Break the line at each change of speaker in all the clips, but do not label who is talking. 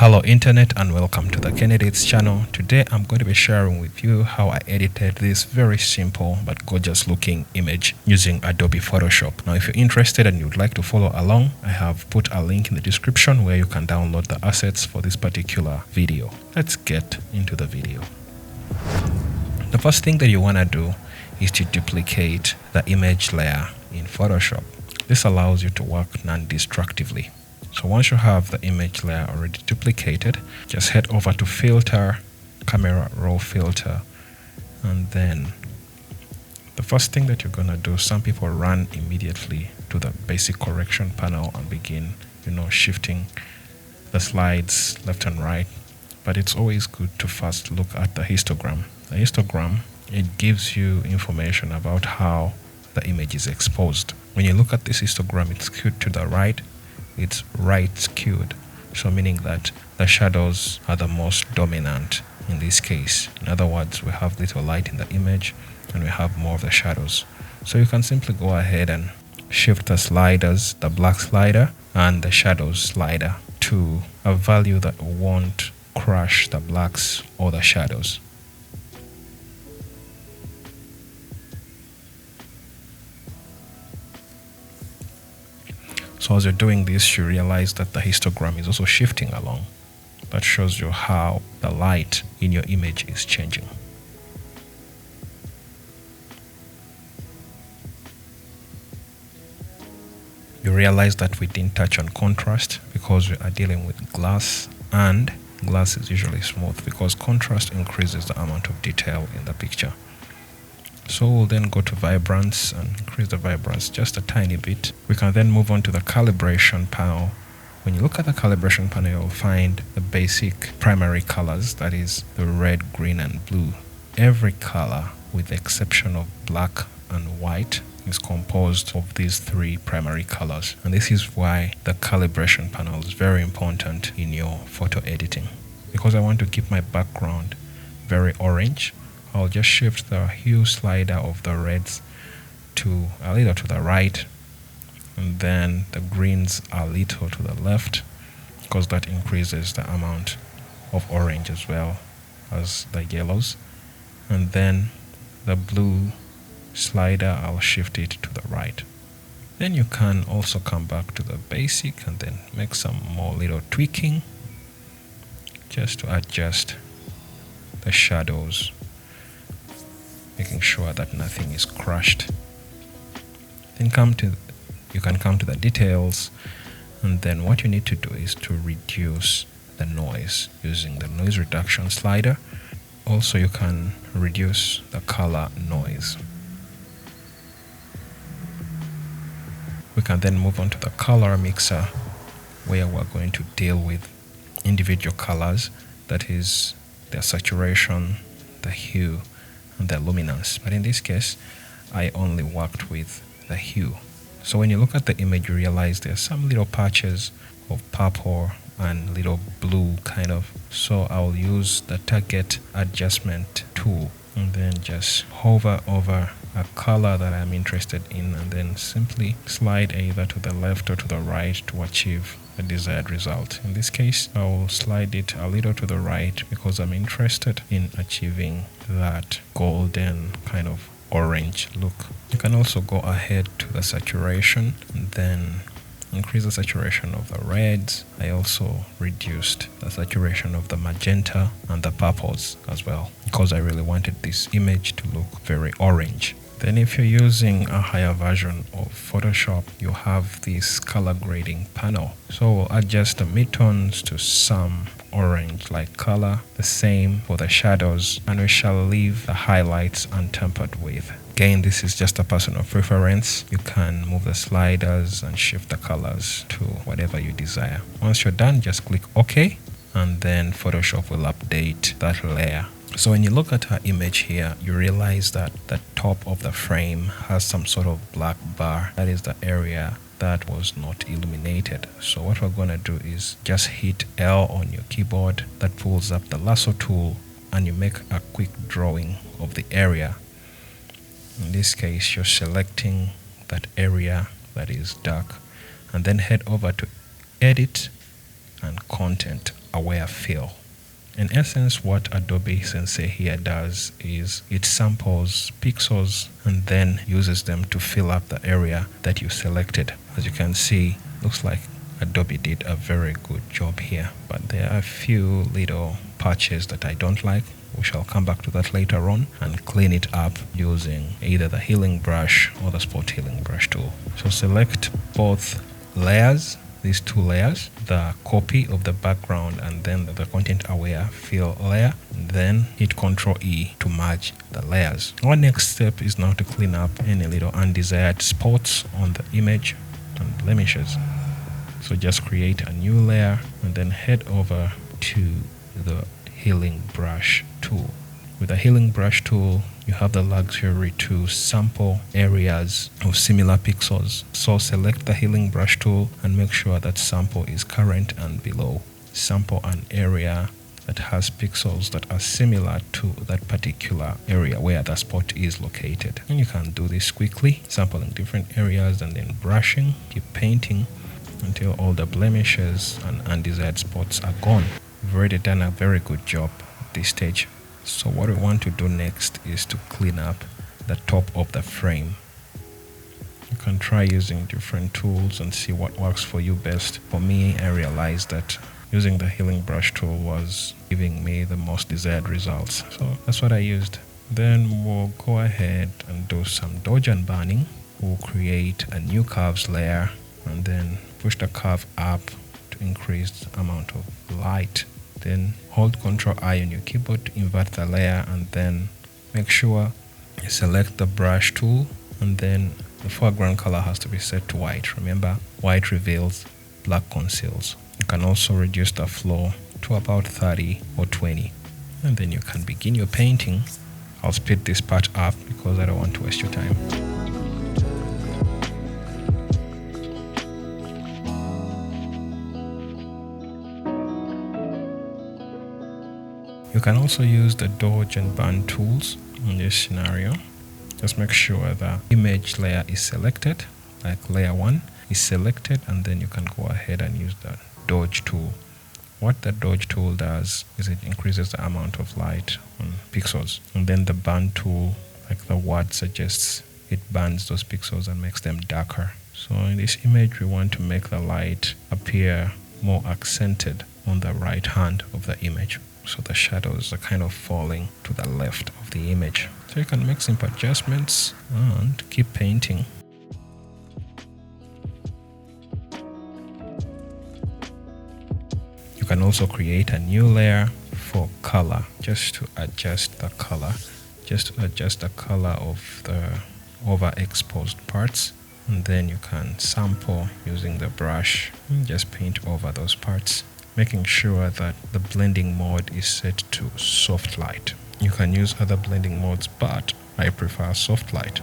Hello Internet and welcome to the Candidates channel. Today I'm going to be sharing with you how I edited this very simple but gorgeous looking image using Adobe Photoshop. Now if you're interested and you'd like to follow along, I have put a link in the description where you can download the assets for this particular video. Let's get into the video. The first thing that you want to do is to duplicate the image layer in Photoshop. This allows you to work non-destructively. So once you have the image layer already duplicated, just head over to Filter, Camera Raw Filter, and then the first thing that you're gonna do, some people run immediately to the basic correction panel and begin, shifting the slides left and right. But it's always good to first look at the histogram. The histogram, it gives you information about how the image is exposed. When you look at this histogram, it's skewed to the right. It's right skewed, so meaning that the shadows are the most dominant in this case. In other words, we have little light in the image and we have more of the shadows. So you can simply go ahead and shift the sliders, the black slider and the shadows slider, to a value that won't crush the blacks or the shadows. So as you're doing this, you realize that the histogram is also shifting along. That shows you how the light in your image is changing. You realize that we didn't touch on contrast because we are dealing with glass, and glass is usually smooth because contrast increases the amount of detail in the picture. So we'll then go to vibrance and increase the vibrance just a tiny bit. We can then move on to the calibration panel. When you look at the calibration panel, you'll find the basic primary colors, that is the red, green and blue. Every color, with the exception of black and white, is composed of these three primary colors. And this is why the calibration panel is very important in your photo editing. Because I want to keep my background very orange, I'll just shift the hue slider of the reds to a little to the right, and then the greens a little to the left, because that increases the amount of orange as well as the yellows. And then the blue slider, I'll shift it to the right. Then you can also come back to the basic and then make some more little tweaking just to adjust the shadows, making sure that nothing is crushed. Then you can come to the details, and then what you need to do is to reduce the noise using the noise reduction slider. Also, you can reduce the color noise. We can then move on to the color mixer, where we're going to deal with individual colors, that is their saturation, the hue and the luminance. But in this case, I only worked with the hue. So when you look at the image, you realize there's some little patches of purple and little blue kind of. So I'll use the target adjustment tool and then just hover over a color that I'm interested in and then simply slide either to the left or to the right to achieve the desired result. In this case, I will slide it a little to the right because I'm interested in achieving that golden kind of orange look. You can also go ahead to the saturation and then increase the saturation of the reds. I also reduced the saturation of the magenta and the purples as well, because I really wanted this image to look very orange. Then if you're using a higher version of Photoshop, you have this color grading panel. So we'll adjust the midtones to some orange-like color, the same for the shadows, and we shall leave the highlights untampered with. Again, this is just a personal preference. You can move the sliders and shift the colors to whatever you desire. Once you're done, just click OK, and then Photoshop will update that layer. So when you look at our image here, you realize that the top of the frame has some sort of black bar. That is the area that was not illuminated. So what we're going to do is just hit L on your keyboard. That pulls up the lasso tool and you make a quick drawing of the area. In this case, you're selecting that area that is dark and then head over to Edit and Content aware fill. In essence, what Adobe Sensei here does is it samples pixels and then uses them to fill up the area that you selected. As you can see, looks like Adobe did a very good job here, but there are a few little patches that I don't like. We shall come back to that later on and clean it up using either the healing brush or the spot healing brush tool. So select both layers, these two layers, the copy of the background and then the content aware fill layer, and then hit Ctrl E to merge the layers. Our next step is now to clean up any little undesired spots on the image and blemishes. So just create a new layer and then head over to the healing brush tool. With the healing brush tool, you have the luxury to sample areas of similar pixels. So select the healing brush tool and make sure that sample is current and below. Sample an area that has pixels that are similar to that particular area where the spot is located. And you can do this quickly, sampling different areas and then brushing, keep painting until all the blemishes and undesired spots are gone. We've already done a very good job at this stage. So what we want to do next is to clean up the top of the frame. You can try using different tools and see what works for you best. For me, I realized that using the healing brush tool was giving me the most desired results. So that's what I used. Then we'll go ahead and do some dodge and burning. We'll create a new curves layer and then push the curve up to increase the amount of light. Then hold Ctrl I on your keyboard to invert the layer and then make sure you select the brush tool and then the foreground color has to be set to white. Remember, white reveals, black conceals. You can also reduce the flow to about 30 or 20 and then you can begin your painting. I'll speed this part up because I don't want to waste your time. You can also use the dodge and burn tools in this scenario. Just make sure the image layer is selected, like layer 1 is selected, and then you can go ahead and use the dodge tool. What the dodge tool does is it increases the amount of light on pixels, and then the burn tool, like the word suggests, it burns those pixels and makes them darker. So in this image, we want to make the light appear more accented on the right hand of the image. So the shadows are kind of falling to the left of the image. So you can make simple adjustments and keep painting. You can also create a new layer for color, just to adjust the color, of the overexposed parts. And then you can sample using the brush and just paint over those parts, making sure that the blending mode is set to soft light. You can use other blending modes, but I prefer soft light.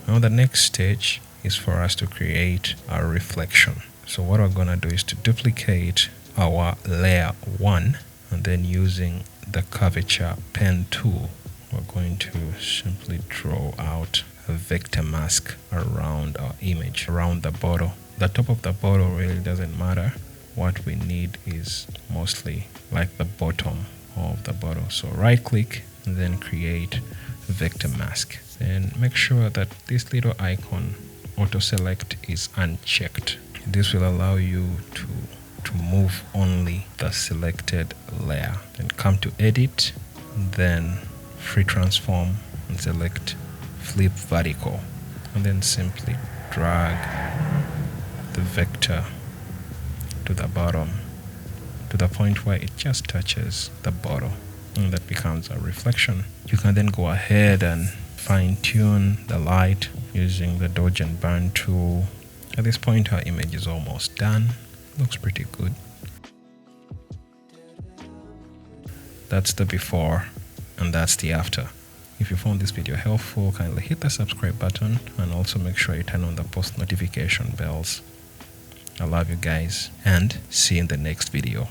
Now the next stage is for us to create a reflection. So what we're gonna do is to duplicate our layer 1 and then using the curvature pen tool, we're going to simply draw out a vector mask around our image, around the bottle. The top of the bottle really doesn't matter. What we need is mostly like the bottom of the bottle. So right click and then create vector mask. Then make sure that this little icon auto select is unchecked. This will allow you to move only the selected layer. Then come to edit, then free transform and select flip vertical, and then simply drag the vector to the bottom to the point where it just touches the bottle, and that becomes a reflection. You can then go ahead and fine-tune the light using the dodge and burn tool. At this point our image is almost done. Looks pretty good. That's the before and that's the after. If you found this video helpful, kindly hit the subscribe button and also make sure you turn on the post notification bells. I love you guys and see you in the next video.